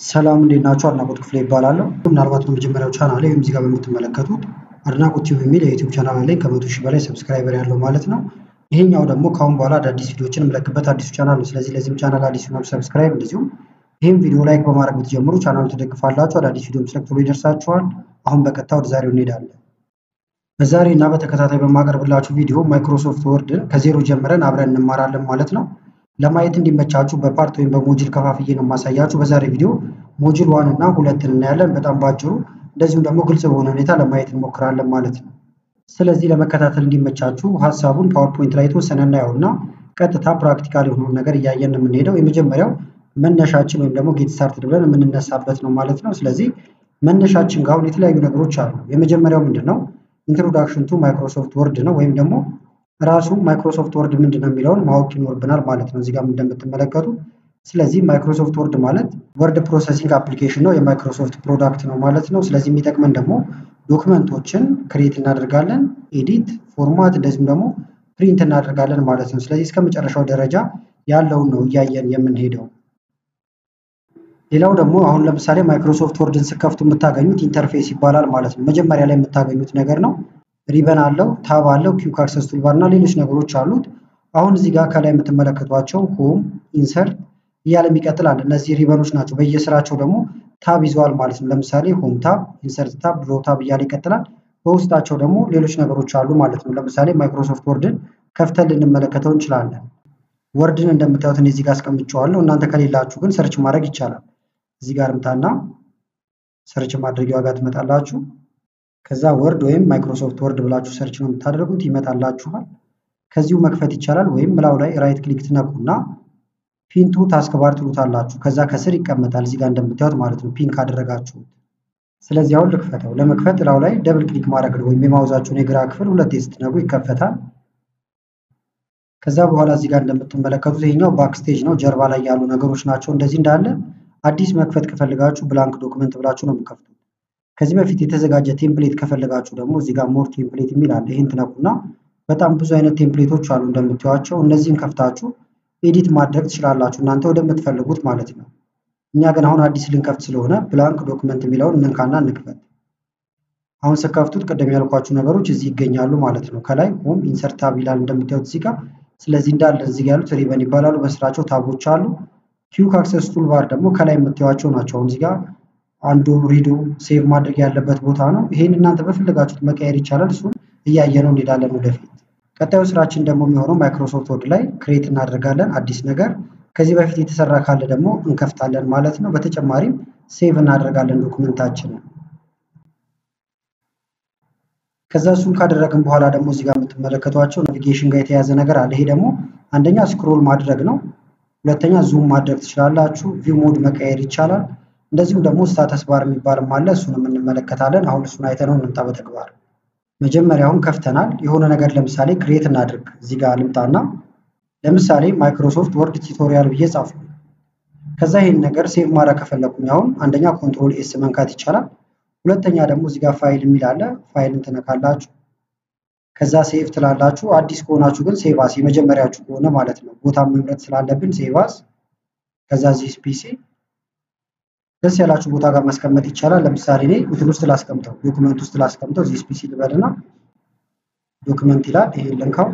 ሰላም እንዴት ናችሁ? አድናቆት ክፍሌ ይባላለሁ። ምናልባት በመጀመሪያው ቻናሌ ወይም እዚህ ጋር በምትመለከቱት አድናቆት ቲዩብ የሚል የዩቲዩብ ቻናል ላይ ከ100,000 በላይ ሰብስክራይበር ያለው ማለት ነው። ይሄኛው ደግሞ ከአሁን በኋላ አዳዲስ ቪዲዮዎችን የምለቅበት አዲሱ ቻናል ነው። ስለዚህ ለዚህም ቻናል አዲስ ሆናችሁ ሰብስክራይብ፣ እንደዚሁም ይህም ቪዲዮ ላይክ በማድረግ ብትጀምሩ ቻናሉ ትደግፋላችሁ። አዳዲስ ቪዲዮ ስለቅ ቶሎ ይደርሳችኋል። አሁን በቀጥታ ወደ ዛሬው እንሄዳለን። በዛሬ እና በተከታታይ በማቀርብላችሁ ቪዲዮ ማይክሮሶፍት ወርድን ከዜሮ ጀምረን አብረን እንማራለን ማለት ነው። ለማየት እንዲመቻችሁ በፓርት ወይም በሞጁል ከፋፍዬ ነው የማሳያችሁ። በዛሬ ቪዲዮ ሞጁል 1 እና 2 እናያለን በጣም ባጭሩ፣ እንደዚሁም ደግሞ ግልጽ በሆነ ሁኔታ ለማየት እንሞክራለን ማለት ነው። ስለዚህ ለመከታተል እንዲመቻችሁ ሐሳቡን ፓወርፖይንት ላይ ተወሰነ እናየውና ቀጥታ ፕራክቲካል የሆነውን ነገር እያየን ነው የምንሄደው። የመጀመሪያው መነሻችን ወይም ደግሞ ጌት ስታርትድ ብለን የምንነሳበት ነው ማለት ነው። ስለዚህ መነሻችን ጋር የተለያዩ ነገሮች አሉ። የመጀመሪያው ምንድነው? ኢንትሮዳክሽን ቱ ማይክሮሶፍት ወርድ ነው፣ ወይም ደግሞ ራሱ ማይክሮሶፍት ወርድ ምንድነው የሚለውን ማወቅ ይኖርብናል ማለት ነው። እዚህ ጋር እንደምትመለከቱት ስለዚህ ማይክሮሶፍት ወርድ ማለት ወርድ ፕሮሰሲንግ አፕሊኬሽን ነው፣ የማይክሮሶፍት ፕሮዳክት ነው ማለት ነው። ስለዚህ የሚጠቅመን ደግሞ ዶክመንቶችን ክሬት እናደርጋለን፣ ኤዲት፣ ፎርማት እንደዚሁም ደግሞ ፕሪንት እናደርጋለን ማለት ነው። ስለዚህ እስከ መጨረሻው ደረጃ ያለውን ነው እያየን የምንሄደው። ሌላው ደግሞ አሁን ለምሳሌ ማይክሮሶፍት ወርድን ስከፍቱ የምታገኙት ኢንተርፌስ ይባላል ማለት ነው። መጀመሪያ ላይ የምታገኙት ነገር ነው። ሪበን አለው፣ ታብ አለው፣ ኪውክ አክሰስ ቱልባር እና ሌሎች ነገሮች አሉት። አሁን እዚህ ጋር ከላይ የምትመለከቷቸው ሆም፣ ኢንሰርት እያለ ይቀጥላል። እነዚህ ሪበኖች ናቸው። በየስራቸው ደግሞ ታብ ይዘዋል ማለት ነው። ለምሳሌ ሆም ታብ፣ ኢንሰርት ታብ፣ ድሮ ታብ እያለ ይቀጥላል። በውስጣቸው ደግሞ ሌሎች ነገሮች አሉ ማለት ነው። ለምሳሌ ማይክሮሶፍት ወርድን ከፍተን ልንመለከተው እንችላለን። ወርድን እንደምታዩት እኔ እዚህ ጋር አስቀምጬዋለሁ። እናንተ ከሌላችሁ ግን ሰርች ማድረግ ይቻላል። እዚህ ጋር ምታና ሰርች ማድረጊያው ጋር ትመጣላችሁ። ከዛ ወርድ ወይም ማይክሮሶፍት ወርድ ብላችሁ ሰርች ነው የምታደርጉት፣ ይመጣላችኋል። ከዚሁ መክፈት ይቻላል። ወይም ምላው ላይ ራይት ክሊክ ትነኩና ፒንቱ ታስክ ባር ትሉታላችሁ። ከዛ ከስር ይቀመጣል እዚህ ጋር እንደምታዩት ማለት ነው፣ ፒን ካደረጋችሁት። ስለዚህ አሁን ልክፈተው። ለመክፈት ላው ላይ ደብል ክሊክ ማድረግ ነው፣ ወይም የማውዛችሁን የግራ ክፍል ሁለቴ ስትነኩ ይከፈታል። ከዛ በኋላ እዚህ ጋር እንደምትመለከቱት ይሄኛው ባክስቴጅ ነው፣ ጀርባ ላይ ያሉ ነገሮች ናቸው። እንደዚህ እንዳለ አዲስ መክፈት ከፈልጋችሁ ብላንክ ዶክመንት ብላችሁ ነው የምትከፍቱት። ከዚህ በፊት የተዘጋጀ ቴምፕሌት ከፈልጋችሁ ደግሞ እዚህ ጋር ሞር ቴምፕሌት የሚል አለ። ይሄን ትነኩና በጣም ብዙ አይነት ቴምፕሌቶች አሉ እንደምታዩቸው። እነዚህን ከፍታችሁ ኤዲት ማድረግ ትችላላችሁ እናንተ ወደምትፈልጉት ማለት ነው። እኛ ግን አሁን አዲስ ልንከፍት ስለሆነ ብላንክ ዶክመንት የሚለውን እንንካና እንክፈት። አሁን ስከፍቱት ቅድም ያልኳችሁ ነገሮች እዚህ ይገኛሉ ማለት ነው። ከላይ ሆም፣ ኢንሰርት ታብ ይላል እንደምታዩት እዚህ ጋር። ስለዚህ እንዳለ እዚህ ጋር ያሉት ሪበን ይባላሉ። በስራቸው ታቦች አሉ። ኪውክ አክሰስ ቱልባር ደግሞ ከላይ የምታዩቸው ናቸው። አሁን እዚህ ጋር አንዱ ሪዶ ሴቭ ማድረግ ያለበት ቦታ ነው። ይሄን እናንተ በፈለጋችሁት መቀየር ይቻላል። እሱን እያየነው እንሄዳለን ወደፊት። ቀጣዩ ስራችን ደግሞ የሚሆነው ማይክሮሶፍት ወርድ ላይ ክሬት እናደርጋለን አዲስ ነገር። ከዚህ በፊት የተሰራ ካለ ደግሞ እንከፍታለን ማለት ነው። በተጨማሪም ሴቭ እናደርጋለን ዶክመንታችንን። ከዛ እሱን ካደረግን በኋላ ደግሞ እዚህ ጋር የምትመለከቷቸው ናቪጌሽን ጋር የተያዘ ነገር አለ። ይሄ ደግሞ አንደኛ ስክሮል ማድረግ ነው፣ ሁለተኛ ዙም ማድረግ ትችላላችሁ፣ ቪው ሞድ መቀየር ይቻላል። እንደዚሁም ደግሞ ስታተስ ባር የሚባልም አለ፣ እሱንም እንመለከታለን። አሁን እሱን አይተነው እንምጣ በተግባር። መጀመሪያውን ከፍተናል። የሆነ ነገር ለምሳሌ ክሬት እናድርግ። እዚህ ጋር ልምጣና ለምሳሌ ማይክሮሶፍት ወርድ ቱቶሪያል ብዬ ጻፉ። ከዛ ይሄን ነገር ሴቭ ማድረግ ከፈለኩኝ አሁን አንደኛ ኮንትሮል ኤስ መንካት ይቻላል። ሁለተኛ ደግሞ እዚህ ጋር ፋይል የሚል አለ፣ ፋይልን ትነካላችሁ። ከዛ ሴቭ ትላላችሁ። አዲስ ከሆናችሁ ግን ሴቭ አስ የመጀመሪያችሁ ከሆነ ማለት ነው፣ ቦታ መምረጥ ስላለብን ሴቭ አስ። ከዛ ዚስ ፒሲ ደስ ያላችሁ ቦታ ጋር ማስቀመጥ ይቻላል። ለምሳሌ እኔ እንትን ውስጥ ላስቀምጠው፣ ዶክመንት ውስጥ ላስቀምጠው። ዚስ ፒሲ ልበልና ዶክመንት ይላል፣ ይሄን ልንካው።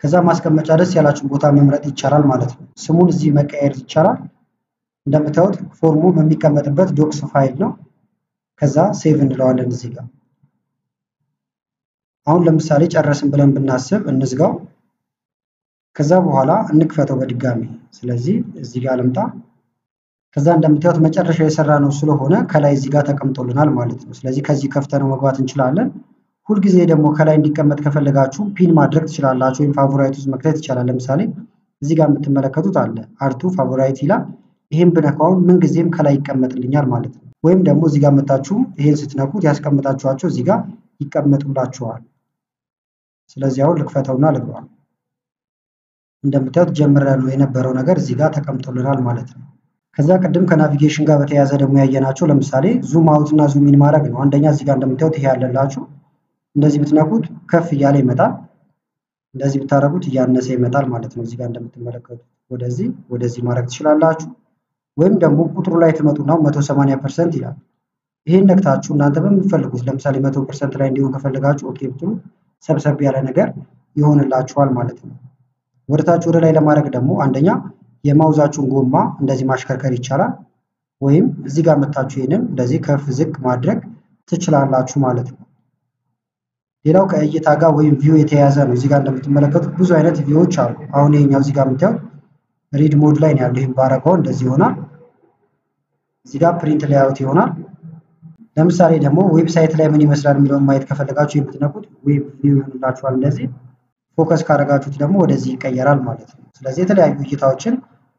ከዛ ማስቀመጫ ደስ ያላችሁ ቦታ መምረጥ ይቻላል ማለት ነው። ስሙን እዚህ መቀየር ይቻላል። እንደምታዩት ፎርሙ በሚቀመጥበት ዶክስ ፋይል ነው። ከዛ ሴቭ እንለዋለን እዚህ ጋር። አሁን ለምሳሌ ጨረስን ብለን ብናስብ እንዝጋው። ከዛ በኋላ እንክፈተው በድጋሚ። ስለዚህ እዚህ ጋር ልምጣ። ከዛ እንደምታዩት መጨረሻ የሰራ ነው ስለሆነ ከላይ እዚህ ጋር ተቀምጦልናል ማለት ነው። ስለዚህ ከዚህ ከፍተነው መግባት እንችላለን። ሁልጊዜ ደግሞ ከላይ እንዲቀመጥ ከፈለጋችሁ ፒን ማድረግ ትችላላችሁ፣ ወይም ፋቮራይት ውስጥ መክተት ይቻላል። ለምሳሌ እዚህ ጋር የምትመለከቱት አለ አርቱ ፋቮራይት ይላል። ይሄን ብነካው ምን ጊዜም ከላይ ይቀመጥልኛል ማለት ነው። ወይም ደግሞ እዚህ ጋር መጣችሁ ይሄን ስትነኩት ያስቀምጣችኋቸው እዚህ ጋር ይቀመጡላችኋል። ስለዚህ አሁን ልክፈተውና ልግባ። እንደምታዩት ጀምረን ነው የነበረው ነገር እዚህ ጋር ተቀምጦልናል ማለት ነው። ከዛ ቅድም ከናቪጌሽን ጋር በተያያዘ ደግሞ ያየናቸው ለምሳሌ ዙም አውት እና ዙም ኢን ማድረግ ነው። አንደኛ እዚህ ጋር እንደምታዩት ይሄ ያለላችሁ እንደዚህ ብትነኩት ከፍ እያለ ይመጣል፣ እንደዚህ ብታረጉት እያነሰ ይመጣል ማለት ነው። እዚህ ጋር እንደምትመለከቱት ወደዚህ ማድረግ ትችላላችሁ። ወይም ደግሞ ቁጥሩ ላይ ትመጡና 180% ይላል። ይሄን ነክታችሁ እናንተ በምትፈልጉት ለምሳሌ 100% ላይ እንዲሆን ከፈለጋችሁ ኦኬ ብትሉ ሰብሰብ ያለ ነገር ይሆንላችኋል ማለት ነው። ወደታች ወደ ላይ ለማድረግ ደግሞ አንደኛ የማውዛችሁን ጎማ እንደዚህ ማሽከርከር ይቻላል። ወይም እዚህ ጋር መታችሁ ይሄንን እንደዚህ ከፍ ዝቅ ማድረግ ትችላላችሁ ማለት ነው። ሌላው ከእይታ ጋር ወይም ቪው የተያያዘ ነው። እዚህ ጋር እንደምትመለከቱት ብዙ አይነት ቪውዎች አሉ። አሁን ይሄኛው እዚህ ጋር የምታዩት ሪድ ሞድ ላይ ነው ያለው። ይሄን ባረጋው እንደዚህ ይሆናል። እዚህ ጋር ፕሪንት ሌአውት ይሆናል። ለምሳሌ ደግሞ ዌብሳይት ላይ ምን ይመስላል የሚለውን ማየት ከፈለጋችሁ የምትነኩት ዌብ ቪው ይሆንላችኋል። እንደዚህ ፎከስ ካደረጋችሁት ደግሞ ወደዚህ ይቀየራል ማለት ነው። ስለዚህ የተለያዩ እይታዎችን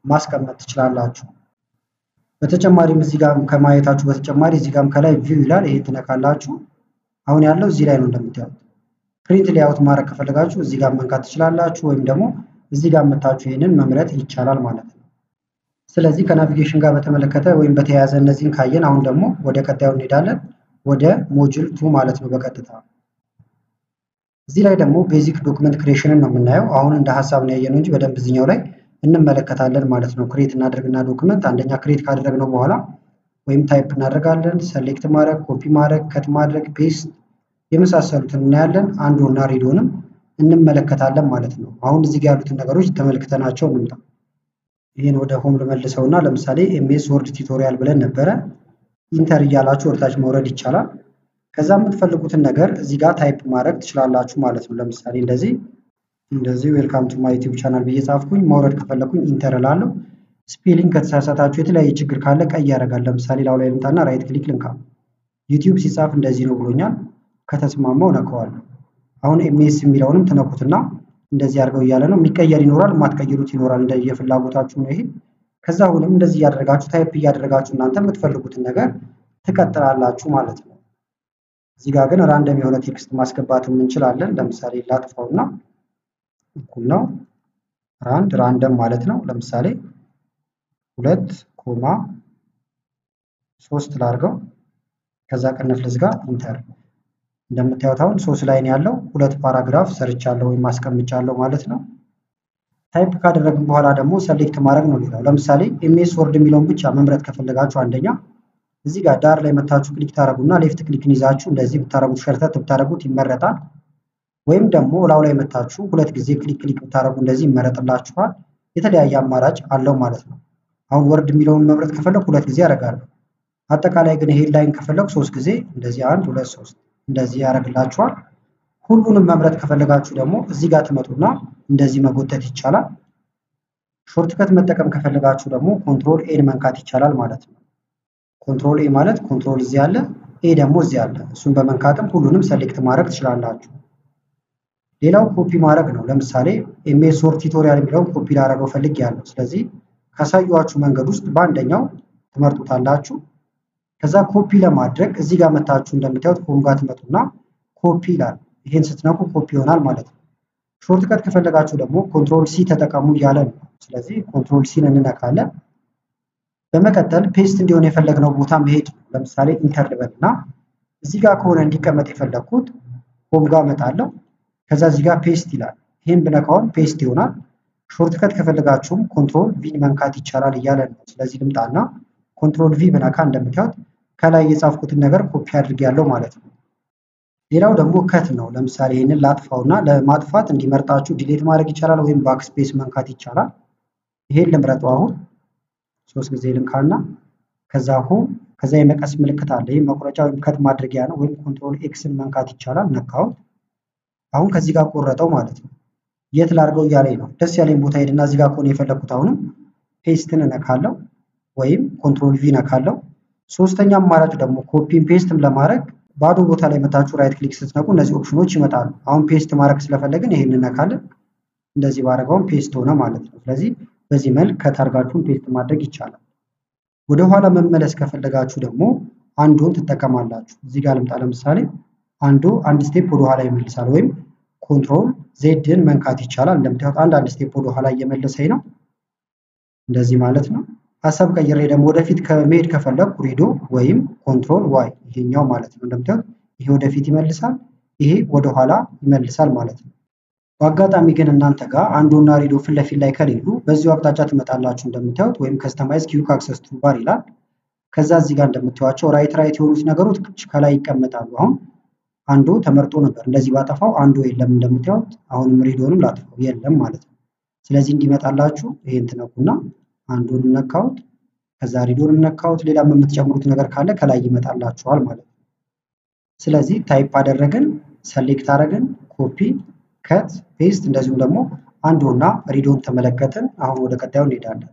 ማስቀመጥ ትችላላችሁ። በተጨማሪም እዚህ ጋር ከማየታችሁ በተጨማሪ እዚህ ጋርም ከላይ ቪው ይላል። ይሄ ትነካላችሁ። አሁን ያለው እዚህ ላይ ነው እንደምታዩት። ፕሪንት ሌአውት ማድረግ ከፈለጋችሁ እዚህ ጋር መንካት ትችላላችሁ፣ ወይም ደግሞ እዚህ ጋር መታችሁ ይሄንን መምረጥ ይቻላል ማለት ነው። ስለዚህ ከናቪጌሽን ጋር በተመለከተ ወይም በተያያዘ እነዚህን ካየን አሁን ደግሞ ወደ ቀጣዩ እንሄዳለን፣ ወደ ሞጁል 2 ማለት ነው በቀጥታ። እዚህ ላይ ደግሞ ቤዚክ ዶክመንት ክሬሽንን ነው የምናየው። አሁን እንደ ሀሳብ ነው ያየነው እንጂ በደንብ እዚህኛው ላይ እንመለከታለን ማለት ነው። ክሬት እናደርግና ዶክመንት አንደኛ ክሬት ካደረግነው በኋላ ወይም ታይፕ እናደርጋለን፣ ሰሌክት ማድረግ፣ ኮፒ ማድረግ፣ ከት ማድረግ፣ ፔስት የመሳሰሉትን እናያለን። አንዶና ሪዶንም እንመለከታለን ማለት ነው። አሁን እዚህ ጋር ያሉትን ነገሮች ተመልክተናቸው እንምጣ። ይሄን ወደ ሆም ልመልሰውና ለምሳሌ ኤምኤስ ወርድ ቲዩቶሪያል ብለን ነበረ። ኢንተር እያላችሁ ወደታች መውረድ ይቻላል። ከዛ የምትፈልጉትን ነገር እዚህ ጋር ታይፕ ማድረግ ትችላላችሁ ማለት ነው። ለምሳሌ እንደዚህ ዌልካም ቱ ማይ ዩቲዩብ ቻናል ብዬ ጻፍኩኝ። መውረድ ከፈለኩኝ ኢንተር እላለሁ። ስፔሊንግ ከተሳሳታችሁ የተለያየ ችግር ካለ ቀይ ያደርጋል። ለምሳሌ ላው ላይ ልምጣና ራይት ክሊክ ልንካ። ዩቲዩብ ሲጻፍ እንደዚህ ነው ብሎኛል። ከተስማማው ነካዋለሁ። አሁን ኤምኤስ የሚለውንም ትነኩትና እንደዚህ አድርገው እያለ ነው። የሚቀየር ይኖራል፣ የማትቀይሩት ይኖራል። እንደየፍላጎታችሁ ነው ይሄ። ከዛ አሁንም እንደዚህ እያደረጋችሁ ታይፕ እያደረጋችሁ እናንተ የምትፈልጉትን ነገር ትቀጥላላችሁ ማለት ነው። እዚህ ጋር ግን ራንደም የሆነ ቴክስት ማስገባትም እንችላለን። ለምሳሌ ላጥፋውና እኩል ነው ራንደም ማለት ነው። ለምሳሌ 2,3 ላድርገው። ከዛ ቅንፍ ልዝጋ፣ ኢንተር። እንደምታዩት አሁን 3 ላይን ያለው 2 ፓራግራፍ ሰርቻለሁ ወይም ማስቀምጫለሁ ማለት ነው። ታይፕ ካደረግን በኋላ ደግሞ ሰሌክት ማድረግ ነው ሌላው። ለምሳሌ ኤምኤስ ወርድ የሚለውን ብቻ መምረጥ ከፈለጋችሁ አንደኛ እዚህ ጋር ዳር ላይ መታችሁ ክሊክ ታደርጉና ሌፍት ክሊክን ይዛችሁ እንደዚህ ብታደርጉት ሸርተት ብታደርጉት ይመረጣል። ወይም ደግሞ ላው ላይ መታችሁ 2 ጊዜ ክሊክ ብታደርጉ እንደዚህ ይመረጥላችኋል። የተለያየ አማራጭ አለው ማለት ነው። አሁን ወርድ የሚለውን መምረጥ ከፈለኩ 2 ጊዜ አደርጋለሁ። አጠቃላይ ግን ሄድላይን ከፈለኩ 3 ጊዜ እንደዚህ 1 2 3 እንደዚህ ያደርግላችኋል። ሁሉንም መምረጥ ከፈለጋችሁ ደግሞ እዚህ ጋር ትመጡና እንደዚህ መጎተት ይቻላል። ሾርትከት መጠቀም ከፈለጋችሁ ደግሞ ኮንትሮል ኤን መንካት ይቻላል ማለት ነው። ኮንትሮል ኤ ማለት ኮንትሮል እዚህ አለ፣ ኤ ደግሞ እዚህ አለ። እሱን በመንካትም ሁሉንም ሰሌክት ማድረግ ትችላላችሁ። ሌላው ኮፒ ማድረግ ነው። ለምሳሌ ኤምኤስ ወርድ ቲዩቶሪያል የሚለውን ኮፒ ላደርገው ፈልጌያለሁ። ስለዚህ ካሳየኋችሁ መንገድ ውስጥ በአንደኛው ትመርጡታላችሁ። ከዛ ኮፒ ለማድረግ እዚህ ጋር መታችሁ እንደምታዩት ሆም ጋር ትመጡና ኮፒ ይላል። ይሄን ስትነኩ ኮፒ ይሆናል ማለት ነው። ሾርትከት ከፈለጋችሁ ደግሞ ኮንትሮል ሲ ተጠቀሙ እያለ ነው። ስለዚህ ኮንትሮል ሲን እንነካለን። በመቀጠል ፔስት እንዲሆን የፈለግነው ቦታ መሄድ። ለምሳሌ ኢንተር ልበልና እዚህ ጋር ከሆነ እንዲቀመጥ የፈለግኩት ሆም ጋር እመጣለሁ። ከዛ እዚህ ጋር ፔስት ይላል። ይሄን ብነካውን ፔስት ይሆናል። ሾርትከት ከፈለጋችሁም ኮንትሮል ቪ መንካት ይቻላል እያለ ነው። ስለዚህ ልምጣና ኮንትሮል ቪ ብነካ እንደምታዩት ከላይ የጻፍኩትን ነገር ኮፒ አድርጌያለሁ ማለት ነው። ሌላው ደግሞ ከት ነው። ለምሳሌ ይሄንን ላጥፋውና ለማጥፋት እንዲመርጣችሁ ዲሌት ማድረግ ይቻላል ወይም ባክስፔስ መንካት ይቻላል። ይሄን ልምረጠው። አሁን 3 ጊዜ ልንካና ከዛ የመቀስ ምልክት አለ። ይሄ መቁረጫ ወይም ከት ማድረጊያ ነው። ወይም ኮንትሮል ኤክስን መንካት ይቻላል። ነካሁት። አሁን ከዚህ ጋር ቆረጠው ማለት ነው። የት ላድርገው እያለኝ ነው። ደስ ያለኝ ቦታ ሄድና እዚህ ጋር ከሆነ የፈለኩት አሁንም ፔስትን እነካለሁ ወይም ኮንትሮል ቪ ነካለሁ። ሶስተኛ አማራጭ ደግሞ ኮፒን ፔስትም ለማድረግ ባዶ ቦታ ላይ መታችሁ ራይት ክሊክ ስትነኩ እነዚህ ኦፕሽኖች ይመጣሉ። አሁን ፔስት ማድረግ ስለፈለግን ይሄን እነካለን። እንደዚህ ባደረገውም ፔስት ሆነ ማለት ነው። ስለዚህ በዚህ መልክ ከታርጋችሁን ፔስት ማድረግ ይቻላል። ወደ ኋላ መመለስ ከፈለጋችሁ ደግሞ አንዱን ትጠቀማላችሁ። እዚህ ጋር ልምጣ። ለምሳሌ አንድ ስቴፕ ወደ ኋላ ይመልሳል። ወይም ኮንትሮል ዜድን መንካት ይቻላል። እንደምታዩት አንድ ስቴፕ ወደ ኋላ እየመለሰኝ ነው። እንደዚህ ማለት ነው። ሀሳብ ቀይሬ ደግሞ ወደፊት ከመሄድ ከፈለኩ ሪዶ ወይም ኮንትሮል ዋይ ይሄኛው ማለት ነው። እንደምታዩት ይሄ ወደፊት ይመልሳል፣ ይሄ ወደ ኋላ ይመልሳል ማለት ነው። በአጋጣሚ ግን እናንተ ጋር አንዱና ሪዶ ፊት ለፊት ላይ ከሌሉ በዚሁ አቅጣጫ ትመጣላችሁ እንደምታዩት ወይም ከስተማይዝ ኪዩክ አክሰስ ቱልባር ይላል። ከዛ እዚህ ጋር እንደምታዩቸው ራይት የሆኑት ነገሮች ከላይ ይቀመጣሉ። አሁን አንዱ ተመርጦ ነበር እንደዚህ ባጠፋው አንዱ የለም እንደምታዩት አሁንም ሪዶንም ላጥፋው የለም ማለት ነው። ስለዚህ እንዲመጣላችሁ ይሄን ትነኩና አንዱን ነካውት ከዛ ሪዶንም ነካውት ሌላም የምትጨምሩት ነገር ካለ ከላይ ይመጣላችኋል ማለት ነው። ስለዚህ ታይፕ አደረግን፣ ሰሌክት አደረግን፣ ኮፒ ከት ፔስት እንደዚሁም ደግሞ አንዱና ሪዶን ተመለከትን። አሁን ወደ ቀጣዩ እንሄዳለን።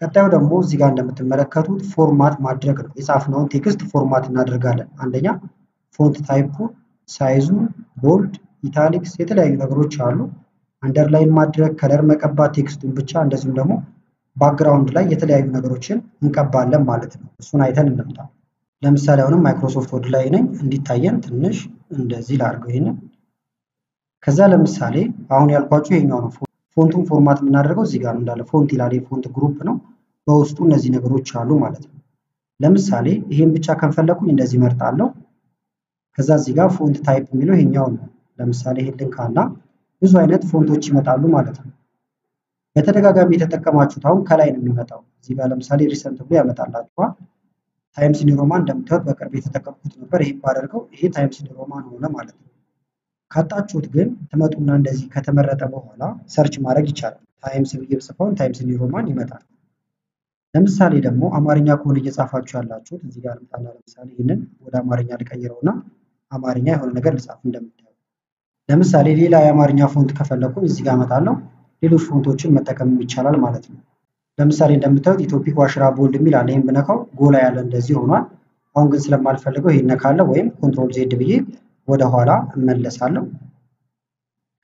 ቀጣዩ ደግሞ እዚህ ጋር እንደምትመለከቱት ፎርማት ማድረግ ነው። የጻፍነውን ቴክስት ፎርማት እናደርጋለን። አንደኛ ፎንት ታይፑ፣ ሳይዙ፣ ቦልድ፣ ኢታሊክስ የተለያዩ ነገሮች አሉ። አንደርላይን ማድረግ፣ ከለር መቀባት ቴክስቱን ብቻ እንደዚሁም ደግሞ ባክግራውንድ ላይ የተለያዩ ነገሮችን እንቀባለን ማለት ነው። እሱን አይተን እንምጣ። ለምሳሌ አሁንም ማይክሮሶፍት ወርድ ላይ ነኝ እንዲታየን ትንሽ እንደዚህ ላድርገው ይሄንን። ከዛ ለምሳሌ አሁን ያልኳችሁ ይሄኛው ነው። ፎንቱን ፎርማት የምናደርገው እዚህ ጋር እንዳለ ፎንት ይላል። የፎንት ግሩፕ ነው። በውስጡ እነዚህ ነገሮች አሉ ማለት ነው። ለምሳሌ ይሄን ብቻ ከፈለኩኝ እንደዚህ መርጣለሁ። ከዛ እዚህ ጋር ፎንት ታይፕ የሚለው ይሄኛው ነው። ለምሳሌ ይሄን ልንካና ብዙ አይነት ፎንቶች ይመጣሉ ማለት ነው። በተደጋጋሚ የተጠቀማችሁት አሁን ከላይ ነው የሚመጣው። እዚህ ጋር ለምሳሌ ሪሰንት ብሎ ያመጣላችኋል። ታይምስ ኒው ሮማን እንደምታዩት በቅርብ የተጠቀምኩት ነበር። ይሄ ባደርገው ይሄ ታይምስ ኒው ሮማን ሆነ ማለት ነው። ካጣችሁት ግን ትመጡና እንደዚህ ከተመረጠ በኋላ ሰርች ማድረግ ይቻላል። ታይምስ ብዬ ብጽፈው ታይምስ ኒው ሮማን ይመጣል። ለምሳሌ ደግሞ አማርኛ ከሆነ እየጻፋችሁ ያላችሁት እዚህ ጋር ልምጣና ለምሳሌ ይሄንን ወደ አማርኛ ልቀይረውና አማርኛ የሆነ ነገር ልጻፍ እንደምታዩት። ለምሳሌ ሌላ የአማርኛ ፎንት ከፈለኩኝ እዚህ ጋር አመጣለሁ። ሌሎች ፎንቶችን መጠቀም ይቻላል ማለት ነው። ለምሳሌ እንደምታዩት ኢትዮፒክ ዋሽራ ቦልድ የሚል አለ። ይሄን ብነካው ጎላ ያለ እንደዚህ ሆኗል። አሁን ግን ስለማልፈልገው ይሄን ነካለሁ ወይም ኮንትሮል ዜድ ብዬ ወደ ኋላ እመለሳለሁ።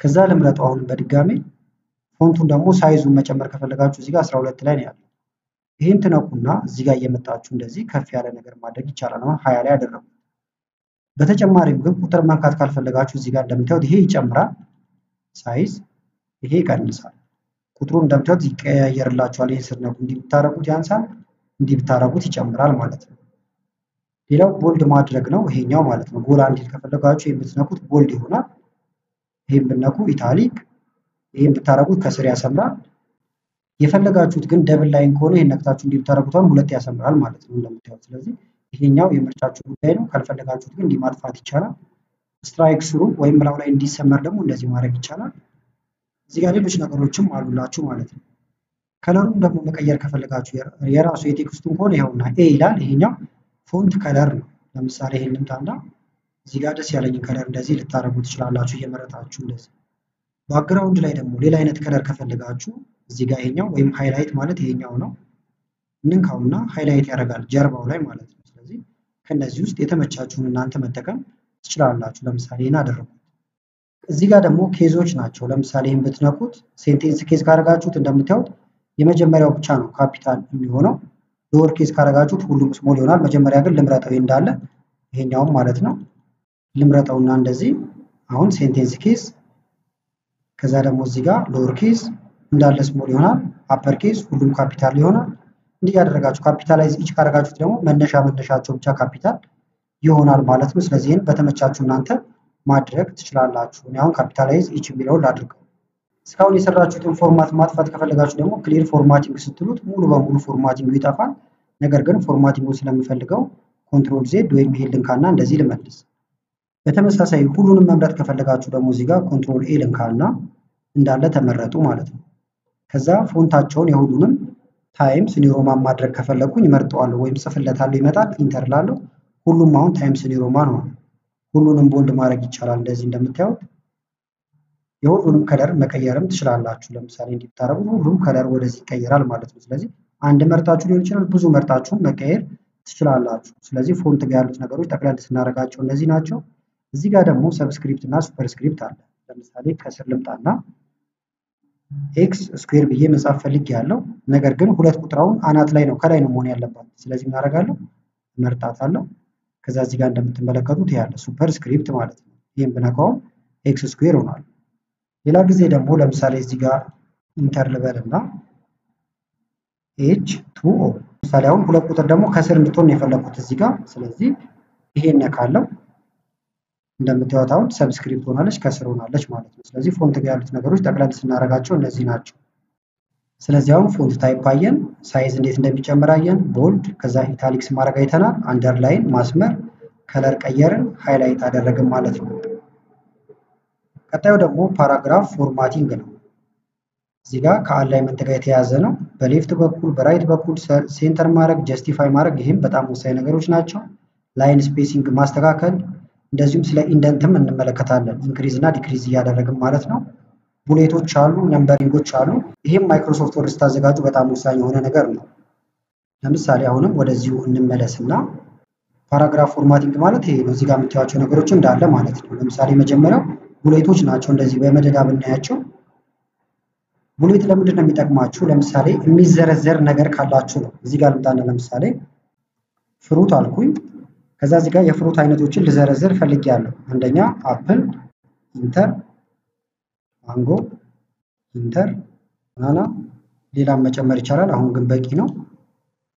ከዛ ልምረጠው አሁን በድጋሚ ፎንቱን ደግሞ ሳይዙን መጨመር ከፈለጋችሁ እዚህ ጋር 12 ላይ ነው ያለው። ይሄን ትነኩና እዚህ ጋር እየመጣችሁ እንደዚህ ከፍ ያለ ነገር ማድረግ ይቻላል። አሁን 20 ላይ አደረኩት። በተጨማሪም ግን ቁጥር መንካት ካልፈለጋችሁ እዚህ ጋር እንደምታዩት ይሄ ይጨምራል ሳይዝ፣ ይሄ ይቀንሳል። ቁጥሩ እንደምታዩት ይቀያየርላችኋል። ይሄን ስትነኩ እንዲህ ብታረጉት ያንሳል፣ እንዲህ ብታረጉት ይጨምራል ማለት ነው። ሌላው ቦልድ ማድረግ ነው ይሄኛው ማለት ነው። ጎላ እንዲል ከፈለጋችሁ ይሄን ብትነኩት ቦልድ ይሆናል። ይሄን ብትነኩ ኢታሊክ፣ ይሄን ብታረጉት ከስር ያሰምራል። የፈለጋችሁት ግን ደብል ላይን ከሆነ ይሄን ነክታችሁ እንዲህ ብታረጉት ሁለት ያሰምራል ማለት ነው እንደምታዩት። ስለዚህ ይሄኛው የምርጫችሁ ጉዳይ ነው። ካልፈለጋችሁት ግን እንዲህ ማጥፋት ይቻላል። ስትራይክ ስሩ ወይም ላው ላይ እንዲሰመር ደግሞ እንደዚህ ማድረግ ይቻላል። እዚህ ጋር ሌሎች ነገሮችም አሉላችሁ ማለት ነው። ከለሩን ደግሞ መቀየር ከፈለጋችሁ የራሱ የቴክስቱን ከሆነ ይኸውና ኤ ይላል። ይሄኛው ፎንት ከለር ነው። ለምሳሌ ይሄን ልምጣና እዚህ ጋር ደስ ያለኝን ከለር እንደዚህ ልታረጉ ትችላላችሁ እየመረጣችሁ እንደዚህ። ባክግራውንድ ላይ ደግሞ ሌላ አይነት ከለር ከፈለጋችሁ እዚህ ጋር ይሄኛው ወይም ሃይላይት ማለት ይሄኛው ነው። እንንካውና ሃይላይት ያደርጋል ጀርባው ላይ ማለት ነው። ስለዚህ ከነዚህ ውስጥ የተመቻችሁን እናንተ መጠቀም ትችላላችሁ። ለምሳሌ ይሄን አደረኩት። እዚህ ጋር ደግሞ ኬዞች ናቸው። ለምሳሌ ይሄን ብትነኩት ሴንቴንስ ኬዝ ካደረጋችሁት እንደምታዩት የመጀመሪያው ብቻ ነው ካፒታል የሚሆነው። ሎወር ኬዝ ካደረጋችሁት ሁሉም ስሞል ይሆናል። መጀመሪያ ግን ልምረጠው እንዳለ ይሄኛውም ማለት ነው። ልምረጠውና እንደዚህ አሁን ሴንቴንስ ኬዝ፣ ከዛ ደግሞ እዚህ ጋር ሎወር ኬዝ እንዳለ ስሞል ይሆናል። አፐር ኬዝ ሁሉም ካፒታል ይሆናል። እንዲህ ያደረጋችሁ ካፒታላይዝ ኢች ካደረጋችሁት ደግሞ መነሻቸው ብቻ ካፒታል ይሆናል ማለት ነው። ስለዚህ ይሄን በተመቻችሁ እናንተ ማድረግ ትችላላችሁ። እኔ አሁን ካፒታላይዝ ኢች የሚለውን ላድርገው። እስካሁን የሰራችሁትን ፎርማት ማጥፋት ከፈለጋችሁ ደግሞ ክሊር ፎርማቲንግ ስትሉት ሙሉ በሙሉ ፎርማቲንጉ ይጠፋል። ነገር ግን ፎርማቲንጉን ስለምፈልገው ኮንትሮል ዜድ ወይም ይሄን ልንካና እንደዚህ ልመልስ። በተመሳሳይ ሁሉንም መምረጥ ከፈለጋችሁ ደግሞ እዚህ ጋር ኮንትሮል ኤ ልንካና እንዳለ ተመረጡ ማለት ነው። ከዛ ፎንታቸውን የሁሉንም ታይምስ ኒው ሮማን ማድረግ ከፈለኩኝ እመርጠዋለሁ ወይም ጽፍለታለሁ ይመጣል። ኢንተር ላለሁ ሁሉም አሁን ታይምስ ኒው ሮማን ሆነ። ሁሉንም ቦልድ ማድረግ ይቻላል እንደዚህ እንደምታዩት። የሁሉንም ከለር መቀየርም ትችላላችሁ። ለምሳሌ እንዲታረጉ ሁሉም ከለር ወደዚህ ይቀየራል ማለት ነው። ስለዚህ አንድ መርጣችሁ ሊሆን ይችላል፣ ብዙ መርጣችሁ መቀየር ትችላላችሁ። ስለዚህ ፎንት ጋር ያሉት ነገሮች ጠቅለል ስናደርጋቸው እነዚህ ናቸው። እዚህ ጋር ደግሞ ሰብስክሪፕት እና ሱፐርስክሪፕት አለ። ለምሳሌ ከስር ልምጣና ኤክስ ስኩዌር ብዬ መጻፍ ፈልጌያለሁ። ነገር ግን ሁለት ቁጥራውን አናት ላይ ነው ከላይ ነው መሆን ያለባት። ስለዚህ ምን አደርጋለሁ? መርጣታለሁ። ከዛ እዚህ ጋር እንደምትመለከቱት ያለ ሱፐርስክሪፕት ማለት ነው። ይሄን ብነካው ኤክስ ስኩዌር ሆኗል። ሌላ ጊዜ ደግሞ ለምሳሌ እዚህ ጋር ኢንተር ልበልና H2O ለምሳሌ አሁን ሁለት ቁጥር ደግሞ ከስር እንድትሆን ነው የፈለኩት እዚህ ጋር። ስለዚህ ይሄን ነካለው። እንደምታዩት አሁን ሰብስክሪፕት ሆናለች ከስር ሆናለች ማለት ነው። ስለዚህ ፎንት ጋር ያሉት ነገሮች ጠቅለል ስናደርጋቸው እነዚህ ናቸው። ስለዚህ አሁን ፎንት ታይፕ አየን፣ ሳይዝ እንዴት እንደሚጨምር አየን፣ ቦልድ ከዛ ኢታሊክስ ማድረግ አይተናል፣ አንደርላይን ማስመር፣ ከለር ቀየርን፣ ሃይላይት አደረግን ማለት ነው። ቀጣዩ ደግሞ ፓራግራፍ ፎርማቲንግ ነው። እዚህ ጋር ከአላይመንት ጋር የተያያዘ ነው። በሌፍት በኩል በራይት በኩል ሴንተር ማድረግ፣ ጀስቲፋይ ማድረግ ይህም በጣም ወሳኝ ነገሮች ናቸው። ላይን ስፔሲንግ ማስተካከል፣ እንደዚሁም ስለ ኢንደንትም እንመለከታለን። ኢንክሪዝ እና ዲክሪዝ እያደረግን ማለት ነው። ቡሌቶች አሉ፣ ነምበሪንጎች አሉ። ይህም ማይክሮሶፍት ወርድ ስታዘጋጁ በጣም ወሳኝ የሆነ ነገር ነው። ለምሳሌ አሁንም ወደዚሁ እንመለስና ፓራግራፍ ፎርማቲንግ ማለት ይሄ ነው። እዚህ ጋር የምታዩቸው ነገሮች እንዳለ ማለት ነው። ለምሳሌ መጀመሪያው ቡሌቶች ናቸው። እንደዚህ በመደዳ ብናያቸው ቡሌት ለምንድን ነው የሚጠቅማችሁ? ለምሳሌ የሚዘረዘር ነገር ካላችሁ ነው። እዚህ ጋር ልምጣና ለምሳሌ ፍሩት አልኩኝ። ከዛ እዚህ ጋር የፍሩት አይነቶችን ልዘረዝር ፈልጌያለሁ። አንደኛ አፕል፣ ኢንተር፣ ማንጎ፣ ኢንተር፣ ባናና፣ ሌላም መጨመር ይቻላል። አሁን ግን በቂ ነው።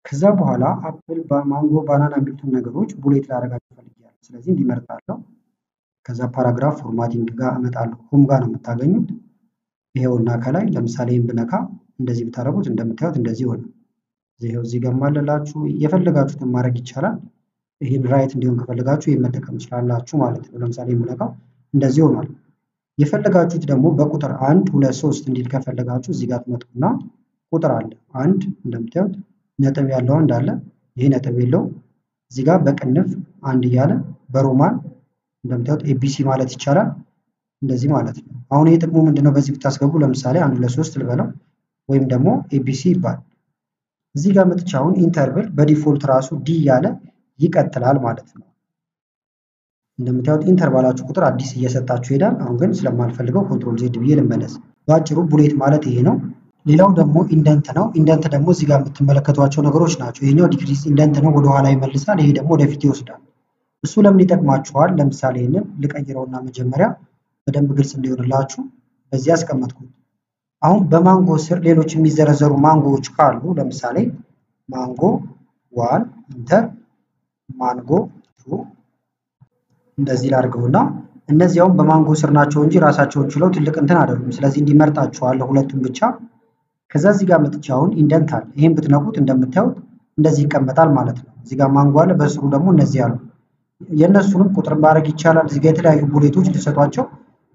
ከዛ በኋላ አፕል፣ ማንጎ፣ ባናና የሚሉትን ነገሮች ቡሌት ላደርጋቸው ፈልጌያለሁ። ስለዚህ እንዲመርጣለሁ። ከዛ ፓራግራፍ ፎርማቲንግ ጋር እመጣለሁ። ሆም ጋር ነው የምታገኙት። ይሄውና ከላይ ለምሳሌ ብነካ እንደዚህ ብታደርጉት እንደምታዩት እንደዚህ ሆነ። ይሄው እዚህ ጋር ማለላችሁ የፈለጋችሁትን ማድረግ ይቻላል። ይሄን ራይት እንዲሆን ከፈለጋችሁ ይሄን መጠቀም ትችላላችሁ ማለት ነው። ለምሳሌ ብነካው እንደዚህ ሆኗል። የፈለጋችሁት ደግሞ በቁጥር 1 2 3 እንዲል ከፈለጋችሁ እዚህ ጋር ትመጡና ቁጥር አለ 1 እንደምታዩት ነጥብ ያለው እንዳለ ይሄ ነጥብ የለው እዚህ ጋር በቅንፍ 1 እያለ በሮማን እንደምታዩት ኤቢሲ ማለት ይቻላል። እንደዚህ ማለት ነው። አሁን ይሄ ጥቅሙ ምንድነው? በዚህ ብታስገቡ ለምሳሌ 1 2 3 ልበለው ወይም ደግሞ ኤቢሲ ይባል። እዚህ ጋር መጥቻ አሁን ኢንተርቭል በዲፎልት ራሱ ዲ ያለ ይቀጥላል ማለት ነው። እንደምታዩት ኢንተርቫላችሁ ቁጥር አዲስ እየሰጣችሁ ይሄዳል። አሁን ግን ስለማልፈልገው ኮንትሮል ዜድ ብዬ ልመለስ። ባጭሩ ቡሌት ማለት ይሄ ነው። ሌላው ደግሞ ኢንደንት ነው። ኢንደንት ደግሞ እዚህ ጋር የምትመለከቷቸው ነገሮች ናቸው። ይሄኛው ዲክሪዝ ኢንደንት ነው፣ ወደ ኋላ ይመልሳል። ይሄ ደግሞ ወደፊት ይወስዳል። እሱ ለምን ይጠቅማችኋል? ለምሳሌ ይሄንን ልቀይረውና መጀመሪያ በደንብ ግልጽ እንዲሆንላችሁ በዚህ አስቀመጥኩት። አሁን በማንጎ ስር ሌሎች የሚዘረዘሩ ማንጎዎች ካሉ ለምሳሌ ማንጎ 1 ኢንተር፣ ማንጎ 2 እንደዚህ ላድርገውና እነዚያውም በማንጎ ስር ናቸው እንጂ ራሳቸውን ችለው ትልቅ እንትን አይደሉም። ስለዚህ እንዲመርጣችኋለሁ ሁለቱም ብቻ። ከዛ እዚህ ጋር መጥቼ አሁን ኢንደንት አለ። ይሄን ብትነኩት እንደምታዩት እንደዚህ ይቀመጣል ማለት ነው። እዚህ ጋር ማንጎ አለ፣ በስሩ ደግሞ እነዚህ አሉ። የእነሱንም ቁጥር ማድረግ ይቻላል። እዚህ ጋር የተለያዩ ቡሌቶች ልሰጧቸው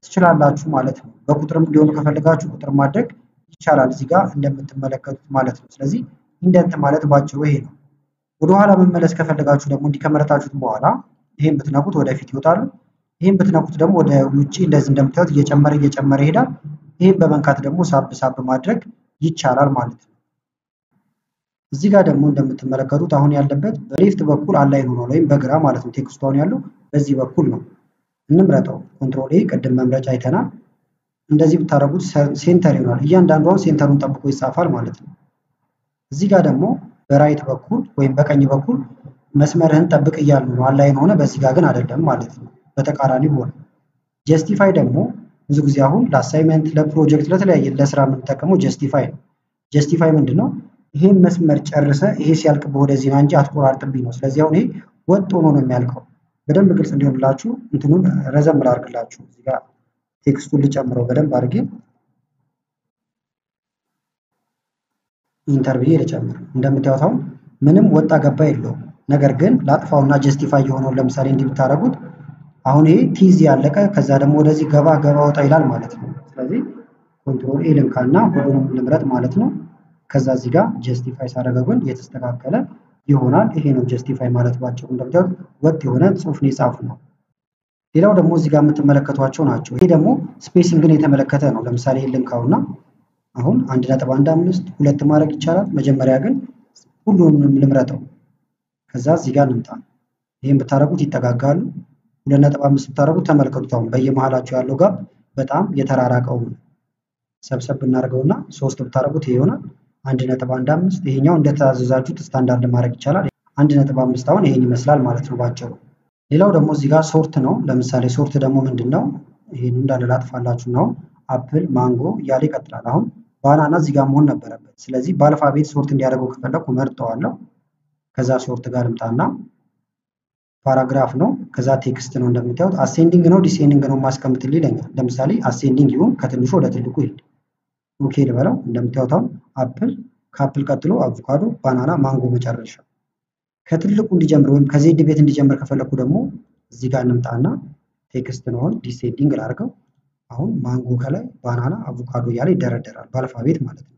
ትችላላችሁ ማለት ነው። በቁጥርም እንዲሆኑ ከፈለጋችሁ ቁጥር ማድረግ ይቻላል እዚህ ጋር እንደምትመለከቱት ማለት ነው። ስለዚህ ኢንደንት ማለት ባጭሩ ይሄ ነው። ወደ ኋላ መመለስ ከፈለጋችሁ ደግሞ እንዲህ ከመረጣችሁት በኋላ ይሄን ብትነኩት ወደፊት ይወጣሉ። ይሄን ብትነኩት ደግሞ ወደ ውጪ እንደዚህ እንደምታዩት እየጨመረ ይሄዳል። ይሄን በመንካት ደግሞ ሳብ ማድረግ ይቻላል ማለት ነው። እዚህ ጋር ደግሞ እንደምትመለከቱት አሁን ያለበት በሌፍት በኩል አላይን ሆኗል ወይም በግራ ማለት ነው። ቴክስቱ አሁን ያለው በዚህ በኩል ነው። እንምረጠው። ኮንትሮል ኤ ቅድም መምረጫ አይተናል። እንደዚህ ብታረጉት ሴንተር ይሆናል። እያንዳንዷን ሴንተሩን ጠብቆ ይጻፋል ማለት ነው። እዚህ ጋር ደግሞ በራይት በኩል ወይም በቀኝ በኩል መስመርህን ጠብቅ እያሉ ነው። አላይን ሆነ፣ በዚህ ጋር ግን አይደለም ማለት ነው። በተቃራኒ ሆነ። ጀስቲፋይ ደግሞ ብዙ ጊዜ አሁን ለአሳይመንት፣ ለፕሮጀክት፣ ለተለያየ ለስራ የምንጠቀመው ጀስቲፋይ ነው። ጀስቲፋይ ምንድነው? ይሄን መስመር ጨርሰ ይሄ ሲያልቅ ወደዚህ ነው እንጂ አትቆራርጥብኝ ነው። ስለዚህ አሁን ይሄ ወጥ ሆኖ ነው የሚያልቀው። በደንብ ግልጽ እንዲሆንላችሁ እንትኑን ረዘም ላድርግላችሁ። እዚህ ጋር ቴክስቱን ልጨምረው በደንብ አድርጌ ኢንተር ብዬ ልጨምር። እንደምታዩት አሁን ምንም ወጣ ገባ የለውም። ነገር ግን ላጥፋውና ጀስቲፋይ የሆነውን ለምሳሌ እንዲህ ብታረጉት አሁን ይሄ ቲዚ ያለቀ ከዛ ደግሞ ወደዚህ ገባ ወጣ ይላል ማለት ነው። ስለዚህ ኮንትሮል ኤ ልንካና ሁሉንም ልምረጥ ማለት ነው። ከዛ እዚህ ጋር ጀስቲፋይ ሳደርገው ግን የተስተካከለ ይሆናል። ይሄ ነው ጀስቲፋይ ማለት ባጭሩ። እንደምታዩት ወጥ የሆነ ጽሁፍ ነው የጻፉ ነው። ሌላው ደግሞ እዚህ ጋር የምትመለከቷቸው ናቸው። ይሄ ደግሞ ስፔሲንግን የተመለከተ ነው። ለምሳሌ ልንካውና አሁን 1.15 2 ማድረግ ይቻላል። መጀመሪያ ግን ሁሉንም ልምረጠው። ከዛ እዚህ ጋር እንምጣ። ይሄን ብታረጉት ይጠጋጋሉ። 2.5 ብታረጉት ተመልከቱት። አሁን በየመሃላቸው ያለው ጋር በጣም የተራራቀው ሰብሰብ እናደርገውና 3 ብታረጉት ይሄ ይሆናል 1.15። ይሄኛው እንደተዛዛችሁት ስታንዳርድ ማድረግ ይቻላል። 1.5 አሁን ይሄን ይመስላል ማለት ነው ባጭሩ። ሌላው ደግሞ እዚህ ጋር ሶርት ነው። ለምሳሌ ሶርት ደግሞ ምንድነው? ይሄን እንዳለ ላጥፋላችሁ ነው። አፕል፣ ማንጎ እያለ ይቀጥላል። አሁን ባናና እዚህ ጋር መሆን ነበረበት። ስለዚህ በአልፋቤት ሶርት እንዲያደርገው ከፈለኩ መርጠዋለሁ። ከዛ ሶርት ጋር ልምጣና ፓራግራፍ ነው። ከዛ ቴክስት ነው እንደምታዩት። አሴንዲንግ ነው ዲሴንዲንግ ነው ማስቀምጥልኝ ይለኛል። ለምሳሌ አሴንዲንግ ይሁን ከትንሹ ወደ ትልቁ ይሄድ። ኦኬ ልበለው። እንደምታዩት አሁን አፕል፣ ከአፕል ቀጥሎ አቮካዶ፣ ባናና፣ ማንጎ መጨረሻ። ከትልቁ እንዲጀምር ወይም ከዜድ ቤት እንዲጀምር ከፈለኩ ደግሞ እዚህ ጋር እንምጣና ቴክስት ነው ዲሴንዲንግ ላድርገው። አሁን ማንጎ ከላይ ባናና አቮካዶ እያለ ይደረደራል በአልፋቤት ማለት ነው።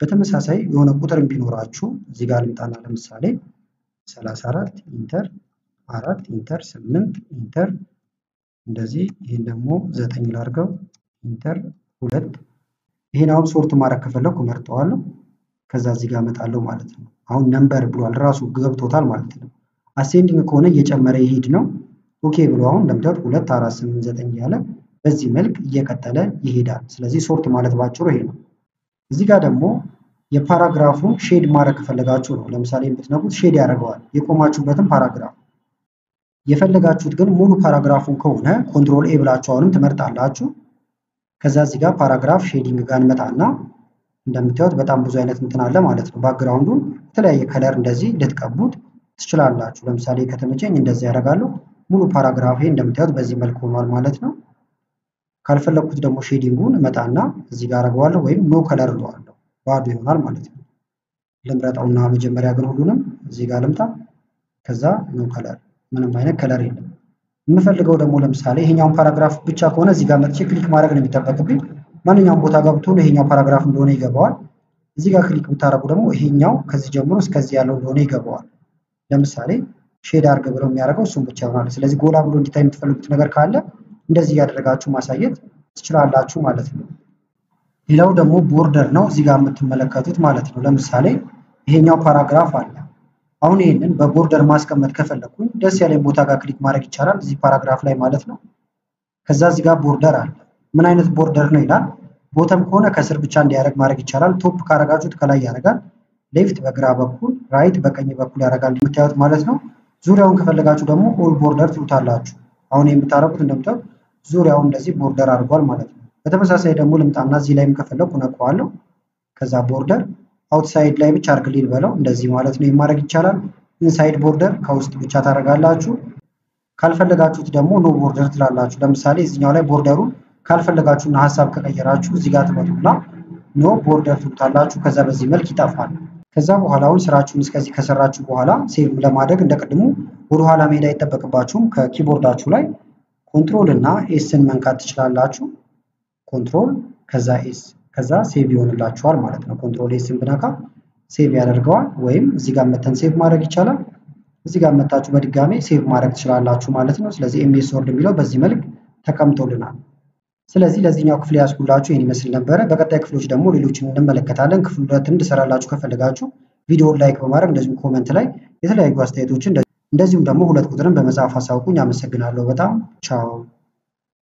በተመሳሳይ የሆነ ቁጥር ቢኖራችሁ እዚህ ጋር ልምጣና ለምሳሌ 34 ኢንተር 4 ኢንተር 8 ኢንተር እንደዚህ ይሄን ደግሞ 9 ላድርገው ኢንተር 2 ይሄን አሁን ሶርት ማድረግ ከፈለኩ መርጠዋለሁ። ከዛ እዚህ ጋር እመጣለሁ ማለት ነው። አሁን ነምበር ብሏል ራሱ ገብቶታል ማለት ነው። አሴንዲንግ ከሆነ እየጨመረ ይሄድ ነው። ኦኬ ብሎ አሁን እንደምታዩት 2 4 8 9 እያለ በዚህ መልክ እየቀጠለ ይሄዳል። ስለዚህ ሶርት ማለት ባጭሩ ይሄ ነው። እዚህ ጋር ደግሞ የፓራግራፉን ሼድ ማድረግ ከፈለጋችሁ ነው። ለምሳሌ የምትነኩት ሼድ ያደርገዋል የቆማችሁበትን ፓራግራፍ። የፈለጋችሁት ግን ሙሉ ፓራግራፉን ከሆነ ኮንትሮል ኤ ብላችሁ አሁንም ትመርጣላችሁ። ከዛ እዚህ ጋር ፓራግራፍ ሼዲንግ ጋር እንመጣና እንደምታዩት በጣም ብዙ አይነት እንትን አለ ማለት ነው። ባክግራውንዱን የተለያየ ከለር እንደዚህ ልትቀቡት ትችላላችሁ። ለምሳሌ ከተመቸኝ እንደዚህ ያደርጋለሁ። ሙሉ ፓራግራፍ እንደምታዩት በዚህ መልክ ሆኗል ማለት ነው። ካልፈለኩት ደግሞ ሼዲንጉን እመጣና እዚህ ጋር አደርገዋለሁ ወይም ኖ ከለር እለዋለሁ ባዶ ይሆናል ማለት ነው። ልምረጠውና መጀመሪያ ግን ሁሉንም እዚህ ጋር ልምጣ። ከዛ ኖ ከለር ምንም አይነት ከለር የለም። የምፈልገው ደግሞ ለምሳሌ ይሄኛውን ፓራግራፍ ብቻ ከሆነ እዚህ ጋር መጥቼ ክሊክ ማድረግ ነው የሚጠበቅብኝ። ማንኛውም ቦታ ጋር ብትሆኑ ይሄኛው ፓራግራፍ እንደሆነ ይገባዋል። እዚህ ጋር ክሊክ ብታረጉ ደግሞ ይሄኛው ከዚህ ጀምሮ እስከዚህ ያለው እንደሆነ ይገባዋል። ለምሳሌ ሼድ አድርገ ብለው የሚያደርገው እሱም ብቻ ይሆናል። ስለዚህ ጎላ ብሎ እንዲታይ የምትፈልጉት ነገር ካለ እንደዚህ ያደረጋችሁ ማሳየት ትችላላችሁ ማለት ነው። ሌላው ደግሞ ቦርደር ነው እዚህ ጋር የምትመለከቱት ማለት ነው። ለምሳሌ ይሄኛው ፓራግራፍ አለ። አሁን ይሄንን በቦርደር ማስቀመጥ ከፈለኩኝ ደስ ያለኝ ቦታ ጋር ክሊክ ማድረግ ይቻላል እዚህ ፓራግራፍ ላይ ማለት ነው። ከዛ እዚህ ጋር ቦርደር አለ። ምን አይነት ቦርደር ነው ይላል። ቦተም ከሆነ ከስር ብቻ እንዲያደርግ ማድረግ ይቻላል። ቶፕ ካረጋችሁት ከላይ ያደርጋል። ሌፍት በግራ በኩል፣ ራይት በቀኝ በኩል ያደርጋል የምታዩት ማለት ነው። ዙሪያውን ከፈለጋችሁ ደግሞ ኦል ቦርደር ትሉታላችሁ። አሁን የምታረጉት እንደምታዩት ዙሪያውን እንደዚህ ቦርደር አድርጓል ማለት ነው። በተመሳሳይ ደግሞ ልምጣና እዚህ ላይም ከፈለኩ ነካዋለሁ። ከዛ ቦርደር አውትሳይድ ላይ ብቻ አድርግልኝ በለው እንደዚህ ማለት ነው። የማድረግ ይቻላል። ኢንሳይድ ቦርደር ከውስጥ ብቻ ታደርጋላችሁ። ካልፈለጋችሁት ደግሞ ኖ ቦርደር ትላላችሁ። ለምሳሌ እዚህኛው ላይ ቦርደሩን ካልፈለጋችሁና ሐሳብ ከቀየራችሁ እዚህ ጋር ትመጡና ኖ ቦርደር ትሉታላችሁ። ከዛ በዚህ መልክ ይጠፋል። ከዛ በኋላ አሁን ስራችሁን እስከዚህ ከሰራችሁ በኋላ ሴቭ ለማድረግ እንደቀድሙ ወደ ኋላ መሄድ አይጠበቅባችሁም። ከኪቦርዳችሁ ላይ ኮንትሮል እና ኤስን መንካት ትችላላችሁ። ኮንትሮል ከዛ ኤስ ከዛ ሴቭ ይሆንላችኋል ማለት ነው። ኮንትሮል ኤስን ብነካ ሴቭ ያደርገዋል። ወይም እዚህ ጋር መተን ሴቭ ማድረግ ይቻላል። እዚህ ጋር መታችሁ በድጋሜ ሴቭ ማድረግ ትችላላችሁ ማለት ነው። ስለዚህ ኤምኤስ ወርድ የሚለው በዚህ መልክ ተቀምጦልናል። ስለዚህ ለዚህኛው ክፍል ያስኩላችሁ ይሄን ይመስል ነበረ። በቀጣይ ክፍሎች ደግሞ ሌሎችን እንመለከታለን። ክፍል 2 እንድሰራላችሁ ከፈለጋችሁ ቪዲዮውን ላይክ በማድረግ እንደዚሁም ኮሜንት ላይ የተለያዩ አስተያየቶችን እንደዚሁም ደግሞ 2 ቁጥርን በመጻፍ አሳውቁኝ። አመሰግናለሁ በጣም ቻው።